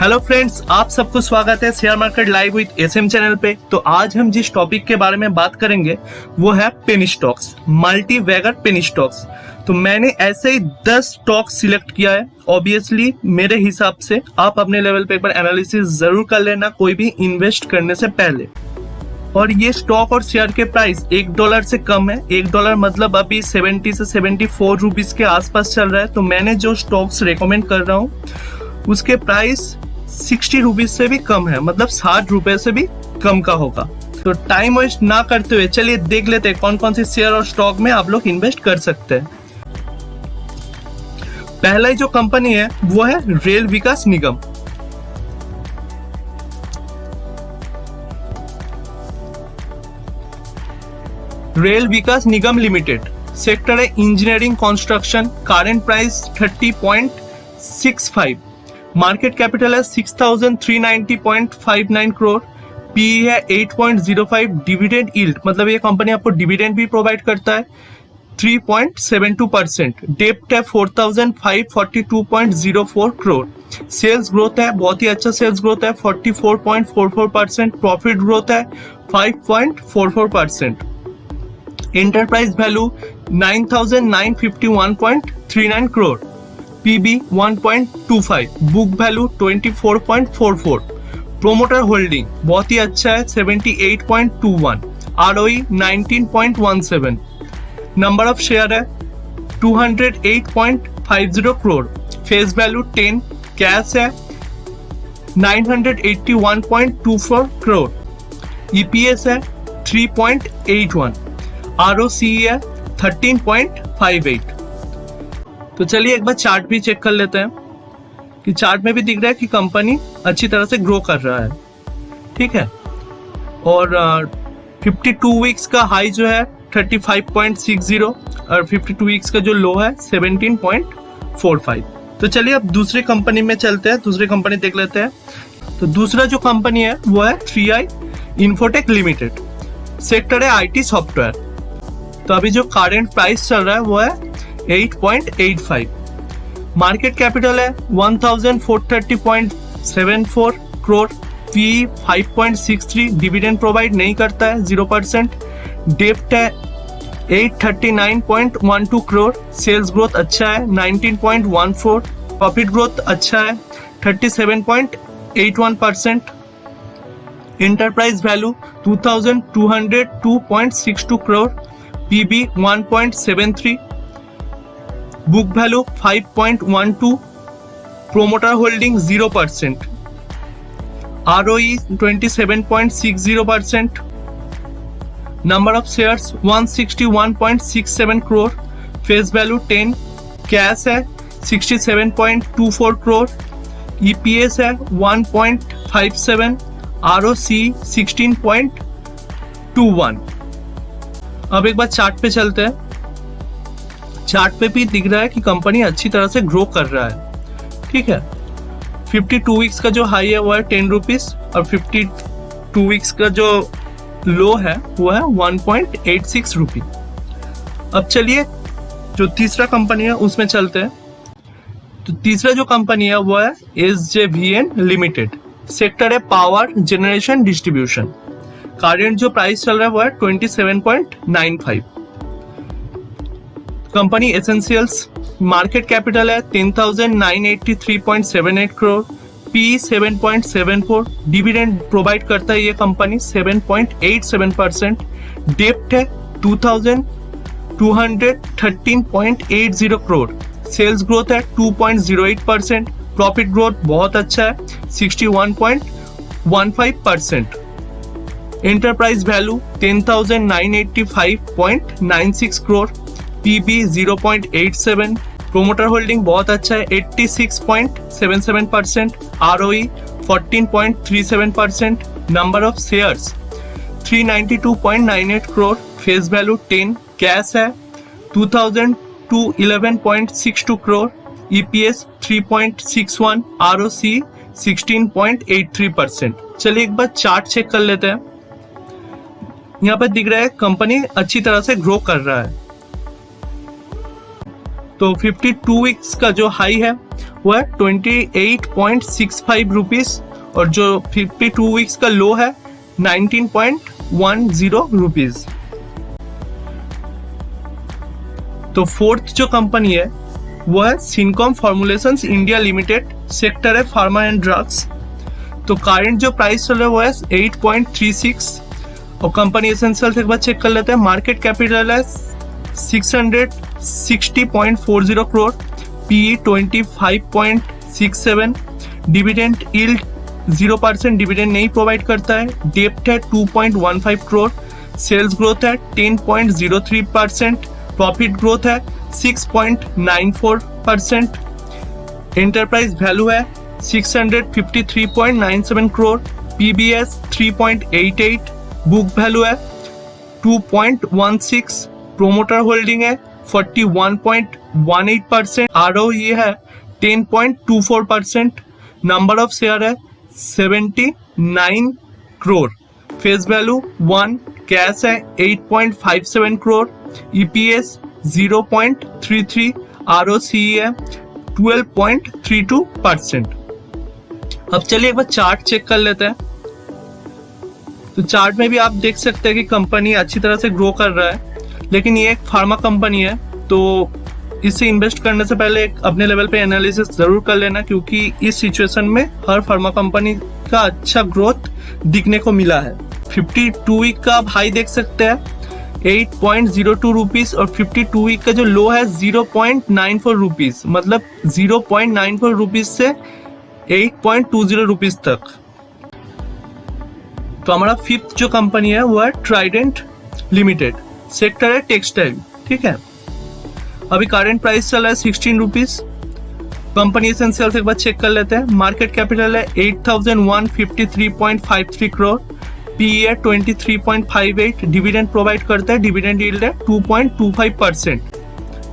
Hello friends, आप सबको स्वागत है share market live with SM channel पे। तो आज हम जिस टॉपिक के बारे में बात करेंगे वो है penny stocks, multi bagger penny stocks. तो मैंने ऐसे ही 10 स्टॉक सिलेक्ट किया है। ऑब्वियसली मेरे हिसाब से आप अपने लेवल पे एक बार एनालिसिस जरूर कर लेना कोई भी इन्वेस्ट करने से पहले। और ये स्टॉक और शेयर के प्राइस $1 से कम है। $1 मतलब अभी 70 से 74 रुपीज के आसपास चल रहा है। तो मैंने जो स्टॉक्स रेकमेंड कर रहा हूँ उसके प्राइस 60 रुपीज से भी कम है, मतलब 60 रुपए से भी कम का होगा। तो टाइम वेस्ट ना करते हुए चलिए देख लेते हैं कौन कौन से शेयर और स्टॉक में आप लोग इन्वेस्ट कर सकते हैं। पहला जो कंपनी है वो है रेल विकास निगम। रेल विकास निगम लिमिटेड, सेक्टर है engineering construction, current price 30.65, market capital है 6,390.59 करोड़, पीई है 8.05, डिविडेंड यील्ड मतलब ये कंपनी आपको डिविडेंड भी प्रोवाइड करता है 3.72%, डेप्ट है 4,542.04 करोड़, सेल्स ग्रोथ है बहुत ही अच्छा सेल्स ग्रोथ है 44.44%, प्रॉफिट ग्रोथ है 5.44%, enterprise value 9,951.39 crore, PB 1.25, book value 24.44, promoter holding बहुत ही अच्छा है 78.21, आरओई 19.17, नंबर ऑफ शेयर है 208.50 करोड़, फेस वैल्यू 10, कैश है 981.24 करोड़, ईपीएस है 3.81, आरओसी है 13.58। तो चलिए एक बार चार्ट भी चेक कर लेते हैं कि चार्ट में भी दिख रहा है कि कंपनी अच्छी तरह से ग्रो कर रहा है, ठीक है। और 52 वीक्स का हाई जो है 35.60 और 52 वीक्स का जो लो है 17.45। तो चलिए अब दूसरी कंपनी में चलते हैं, दूसरी कंपनी देख लेते हैं। तो दूसरा जो कंपनी है वो है 3i इन्फोटेक लिमिटेड, सेक्टर है आईटी सॉफ्टवेयर। तो अभी जो करंट प्राइस चल रहा है वो है 8.85, मार्केट कैपिटल है 1,430.74 करोड़, पी 5.63, डिविडेंड प्रोवाइड नहीं करता है 0%, डेप्ट है 839.12 करोड़, सेल्स ग्रोथ अच्छा है 19.14, प्रॉफिट ग्रोथ अच्छा है 37.81%, enterprise value 2,202.62 crore, PB 1.73, book value 5.12, promoter holding 0%, ROE 27.60%, number of shares 161.67 crore, face value 10, cash है 67.24 करोड़, ईपीएस है 1.57, आरओसी 16.21। अब एक बार चार्ट पे चलते हैं। चार्ट पे भी दिख रहा है कि कंपनी अच्छी तरह से ग्रो कर रहा है, ठीक है। 52 वीक्स का जो हाई है वो है 10 रुपीज और 52 वीक्स का जो लो है वो है 1.86 रुपी। अब चलिए जो तीसरा कंपनी है उसमें चलते हैं। तो तीसरा जो कंपनी है वो है SJVN लिमिटेड, सेक्टर है पावर जनरेशन डिस्ट्रीब्यूशन, करंट जो प्राइस चल रहा है वो है 27.95, कंपनी एसेंशियल्स, मार्केट कैपिटल है 10,983.78 करोड़, पी 7.74, डिविडेंड प्रोवाइड करता है ये कंपनी 7.87%, डेप्ट है 2,213.80 करोड़, सेल्स ग्रोथ है 2.08%, प्रॉफिट ग्रोथ बहुत अच्छा है 61.15%, enterprise value 10,985.96 crore, PB 0.87, promoter holding बहुत अच्छा है 86.77%, ROE 14.37%, number of shares 392.98 crore, face value 10, cash है 2,211.62 करोड़, ईपीएस 3.61, आरओसी 16.83%। चलिए एक बार चार्ट चेक कर लेते हैं। यहाँ पर दिख रहा है कंपनी अच्छी तरह से ग्रो कर रहा है। तो 52 वीक्स का जो हाई है वो है 28.65 रुपीज और जो 52 वीक्स का लो है 19.10 रुपीज। तो फोर्थ जो कंपनी है वो है Syncom formulations India limited, sector है फार्मा एंड ड्रग्स। तो करंट जो प्राइस चल रहा है वो है 8.36 और कंपनी एसेंशियल एक बार चेक कर लेते हैं। मार्केट कैपिटल है 660.40 crore, PE 25.67, dividend yield 0%, dividend नहीं प्रोवाइड करता है। डेप्ट है 2.15 करोड़, सेल्स ग्रोथ है 10.03%, प्रॉफिट ग्रोथ है 6.94%, एंटरप्राइज वैल्यू है 653.97 करोड़, पीबीएस 3.88, बुक वैल्यू है 2.16, प्रोमोटर होल्डिंग है 41.18%, आरओई है 10.24%, नंबर ऑफ शेयर है 79 करोड़, फेस वैल्यू 1, कैश है 8.57 करोड़, ईपीएस 0.33, आरओसी है 12.32%। अब चलिए एक बार चार्ट चेक कर लेते हैं। तो चार्ट में भी आप देख सकते हैं कि कंपनी अच्छी तरह से ग्रो कर रहा है, लेकिन ये एक फार्मा कंपनी है तो इससे इन्वेस्ट करने से पहले एक अपने लेवल पे एनालिसिस जरूर कर लेना, क्योंकि इस सिचुएशन में हर फार्मा कंपनी का अच्छा ग्रोथ दिखने को मिला है। 52 वीक का आप हाई देख सकते हैं 8.02 रुपीज और 52 वीक का जो लो है 0.94 रुपीज, मतलब 0.94 रुपीज से 8.20 रुपीज तक। तो हमारा फिफ्थ जो कंपनी है वो है ट्राइडेंट लिमिटेड, सेक्टर है टेक्सटाइल, ठीक है। अभी करंट प्राइस चल रहा है 16 रुपीज। कंपनी एसेंशियल एक बार चेक कर लेते हैं। मार्केट कैपिटल है 8153.53 करोड़, पीई है 23.58, डिविडेंड प्रोवाइड करता है, डिविडेंड यील्ड है 2.25%,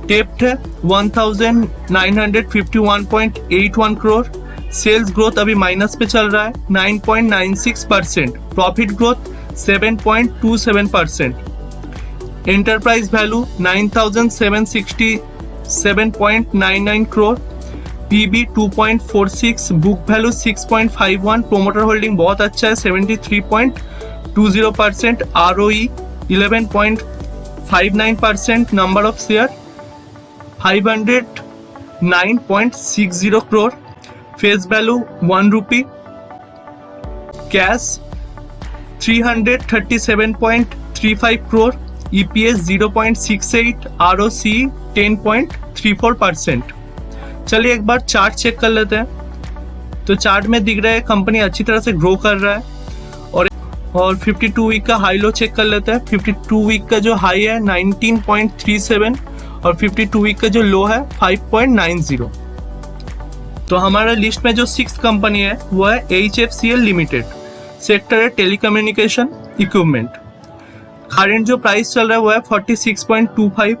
डेप्ट है 1951.81 करोड़, सेल्स ग्रोथ अभी माइनस पे चल रहा है 9.96%, profit growth 7.27%, enterprise value 9767.99 crore, PB 2.46, book value 6.51, promoter holding बहुत अच्छा है 73.20%, ROE 11.59%, number of share 509.60 crore, face value 1 rupee, cash 337.35 crore, EPS 0.68, ROC 10.34%। चलिए एक बार चार्ट चेक कर लेते हैं। तो चार्ट में दिख रहा है कंपनी अच्छी तरह से ग्रो कर रहा है और 52 वीक का हाई लो चेक कर लेते हैं। 52 वीक का जो हाई है 19.37 और 52 वीक का जो लो है 5.90। तो हमारे लिस्ट में जो 6th कंपनी है वो है HFCL लिमिटेड, सेक्टर है टेलीकम्युनिकेशन इक्विपमेंट। करंट जो प्राइस चल रहा है वो है 46.25।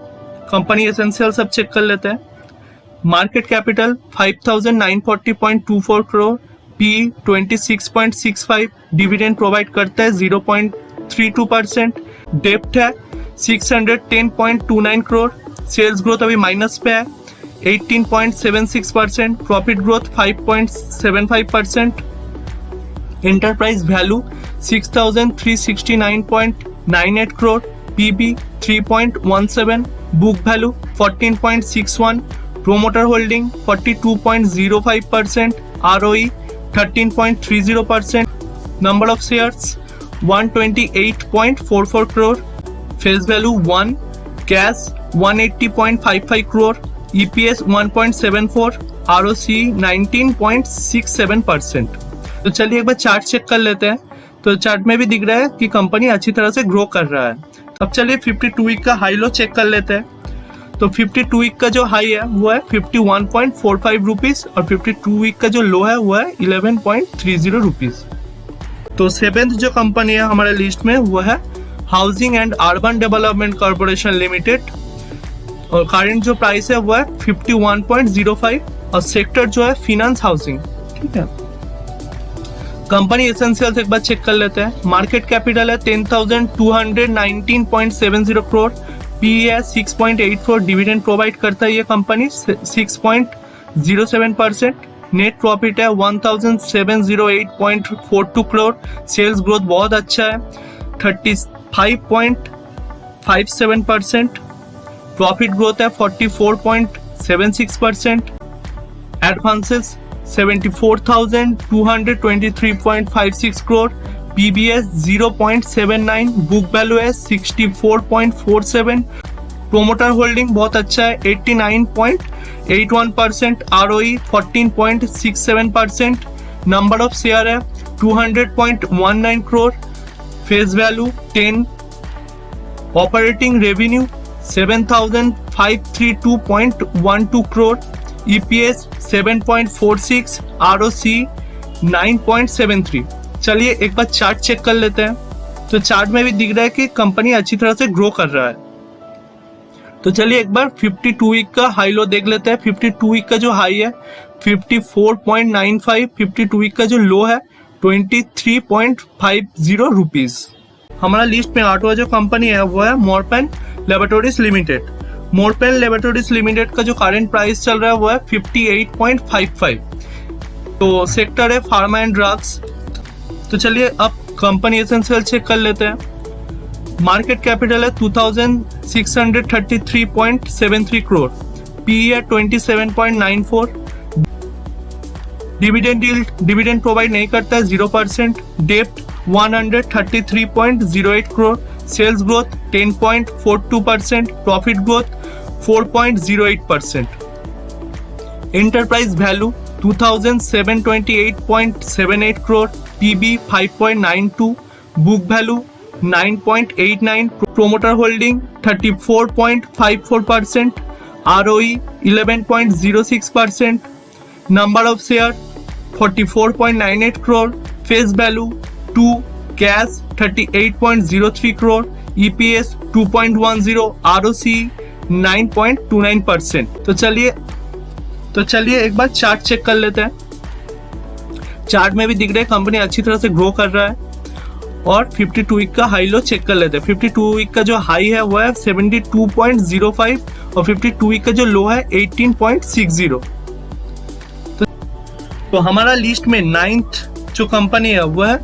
कंपनी एसेंशियल सब चेक कर लेते हैं। Market capital 5940.24 crore, P 26.65, dividend provide करता है 0.32%, डेप्ट है 610.29 करोड़, सेल्स ग्रोथ अभी माइनस पे है 18.76%, profit growth 5.75%, enterprise value 6369.98 crore, PB 3.17, book value 14.61, promoter holding 42.05%, ROE 13.30%, number of shares 128.44 crore, face value 1, cash 180.55 crore, EPS 1.74, ROC 19.67%। तो चलिए एक बार चार्ट चेक कर लेते हैं। तो चार्ट में भी दिख रहा है कि कंपनी अच्छी तरह से ग्रो कर रहा है। अब चलिए 52 वीक का हाई लो चेक कर लेते हैं। तो 52 वीक का जो हाई है वो है 51.45 रुपीज और 52 वीक का जो लो है वो है 11.30 रुपीज। तो 7th जो कंपनी है हमारे लिस्ट में वो है housing and urban development corporation limited और करंट जो प्राइस है वो है 51.05 और सेक्टर जो है फिनेंस हाउसिंग, ठीक है। कंपनी एसेंशियल एक बार चेक कर लेते हैं। मार्केट कैपिटल है 10,219.70 करोड़, पी है 6.84, डिविडेंड प्रोवाइड करता है ये कंपनी 6.07%, नेट प्रॉफिट है 1708.42 करोड़, सेल्स ग्रोथ बहुत अच्छा है 35.57%, प्रॉफिट ग्रोथ है 44.76%, advances 74,223.56 crore, PBS 0.79, book value है 64.47, प्रोमोटर होल्डिंग बहुत अच्छा है 89.81%, आरओई 14.67%, नंबर ऑफ शेयर है 200.19 crore, face value 10, operating revenue 7,532.12 crore, EPS 7.46, ROC 9.73। चलिए एक बार चार्ट चेक कर लेते हैं। तो चार्ट में भी दिख रहा है कि कंपनी अच्छी तरह से ग्रो कर रहा है। तो चलिए एक बार 52 वीक का हाई लो देख लेते हैं। 52 वीक का जो हाई है 54.95, 52 वीक का जो लो है 23.50 रुपीज। हमारा लिस्ट में आठवां जो कंपनी है वो है Morepen laboratories limited. Morepen laboratories limited का जो करंट प्राइस चल रहा है वो है 58.55। तो सेक्टर है फार्मा एंड ड्रग्स। तो चलिए अब कंपनी एसेंशियल चेक कर लेते हैं। मार्केट कैपिटल है 2633.73 करोड़, पी है 27.94, डिविडेंड प्रोवाइड नहीं करता है 0%, डेप्ट 133.08 crore, sales growth 10.42%, profit growth 4.08%, enterprise value 2728.78 crore, PB 5.92, book value 9.89, promoter holding 34.54%, ROE 11.06%, number of share 44.98 crore, face value 2, cash 38.03 crore, EPS 2.10, ROC 9.29%। तो चलिए एक बार चार्ट चेक कर लेते हैं। चार्ट में भी दिख रहा है कंपनी अच्छी तरह से ग्रो कर रहा है। और 52 वीक का हाई लो चेक कर लेते हैं। 52 वीक का जो हाई है वो है 72.05 और 52 वीक का जो लो है 18.60। तो हमारा लिस्ट में 9th जो कंपनी है वो है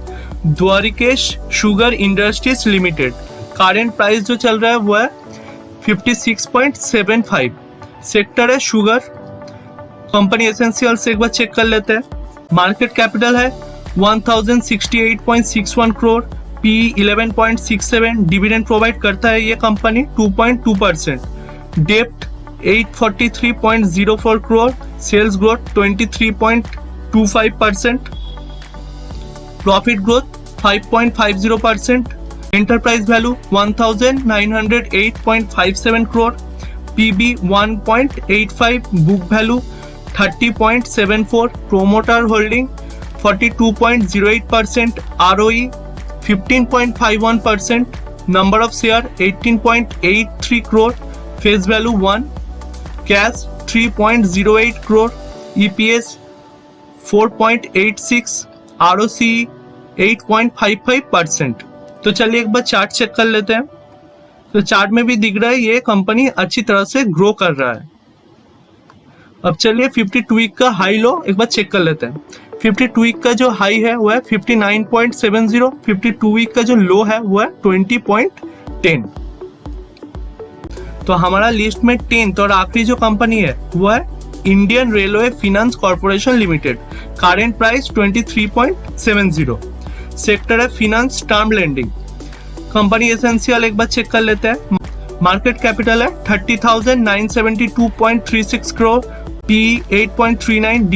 Dwarikesh sugar industries limited. Current price जो चल रहा है वो है 56.75। सेक्टर है शुगर। कंपनी एसेंशियल से एक बार चेक कर लेते हैं। मार्केट कैपिटल है 1068.61 करोड़, पी 11.67, डिविडेंड प्रोवाइड करता है ये कंपनी 2.2%, डेप्ट 843.04 crore, sales growth 23.25%, profit growth 5.50%, enterprise value 1908.57 crore, PB 1.85, book value 30.74, promoter holding 42.08%, ROE 15.51%, number of share 18.83 crore, face value 1, cash 3.08 crore, EPS 4.86, ROCE 8.55%। तो चलिए एक बार चार्ट चेक कर लेते हैं। तो चार्ट में भी दिख रहा है ये कंपनी अच्छी तरह से ग्रो कर रहा है। अब चलिए 52 वीक का हाई लो एक बार चेक कर लेते हैं। 52 वीक का जो हाई है वो है 59.70, 52 वीक का जो लो है वो है 20.10। तो हमारा लिस्ट में 10th और आखिरी जो कंपनी है वो है Indian railway finance corporation limited. Current price 23.70, sector है finance term lending. Company essential एक बार चेक कर लेते हैं। मार्केट कैपिटल है 30,972.36 करोड़, पी 8.39,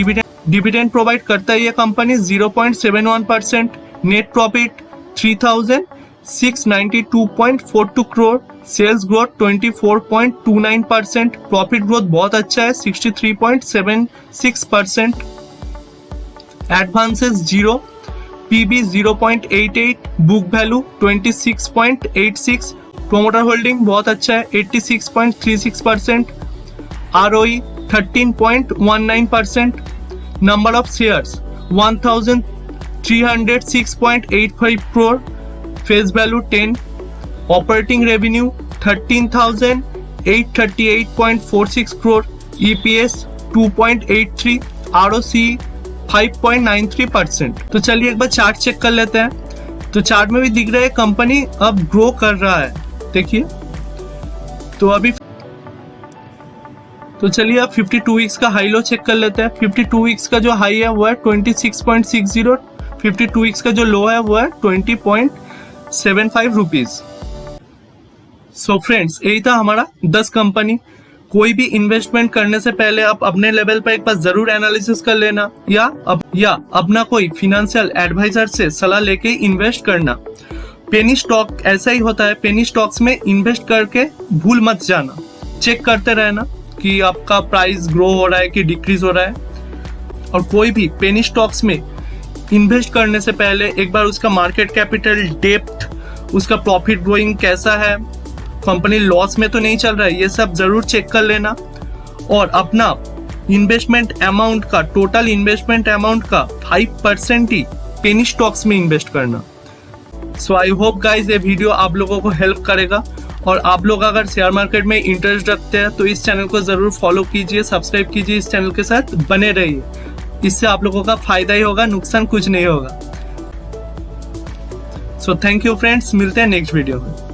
डिविडेंड प्रोवाइड करता है ये company 0.71%, net profit 3,692.42 crore, sales growth 24.29%, profit growth बहुत अच्छा है 63.76%, advances 0, PB 0.88, book value 26.86, promoter holding बहुत अच्छा है 86.36%, ROE 13.19%, number of shares 1306.85 crore, face value 10, operating revenue 13,838.46 crore, EPS 2.83, ROCE 5.93%। तो चलिए एक बार चार्ट चेक कर लेते हैं। तो चार्ट में भी दिख रहा है कंपनी अब ग्रो कर रहा है, देखिए। तो अभी तो चलिए अब 52 वीक्स का हाई लो चेक कर लेते हैं। 52 वीक्स का जो हाई है वो है 26.60, 52 वीक्स का जो लो है वो है 20.75 रुपीज। सो फ्रेंड्स, यही था हमारा 10 कंपनी। कोई भी इन्वेस्टमेंट करने से पहले आप अपने लेवल पर एक बार जरूर एनालिसिस कर लेना, या अपना कोई फिनेंशियल एडवाइजर से सलाह लेके इन्वेस्ट करना। पेनी स्टॉक ऐसा ही होता है, पेनी स्टॉक्स में इन्वेस्ट करके भूल मत जाना, चेक करते रहना कि आपका प्राइस ग्रो हो रहा है कि डिक्रीज हो रहा है। और कोई भी पेनी स्टॉक्स में इन्वेस्ट करने से पहले एक बार उसका मार्केट कैपिटल डेप्थ, उसका प्रॉफिट ग्रोइंग कैसा है, कंपनी लॉस में तो नहीं चल रहा है, ये सब जरूर चेक कर लेना। और अपना इन्वेस्टमेंट अमाउंट का, टोटल इन्वेस्टमेंट अमाउंट का 5% ही पेनी स्टॉक्स में इन्वेस्ट करना। सो आई होप गाइज ये वीडियो आप लोगों को हेल्प करेगा। और आप लोग अगर शेयर मार्केट में इंटरेस्ट रखते हैं तो इस चैनल को जरूर फॉलो कीजिए, सब्सक्राइब कीजिए, इस चैनल के साथ बने रहिए। इससे आप लोगों का फायदा ही होगा, नुकसान कुछ नहीं होगा। सो थैंक यू फ्रेंड्स, मिलते हैं नेक्स्ट वीडियो में।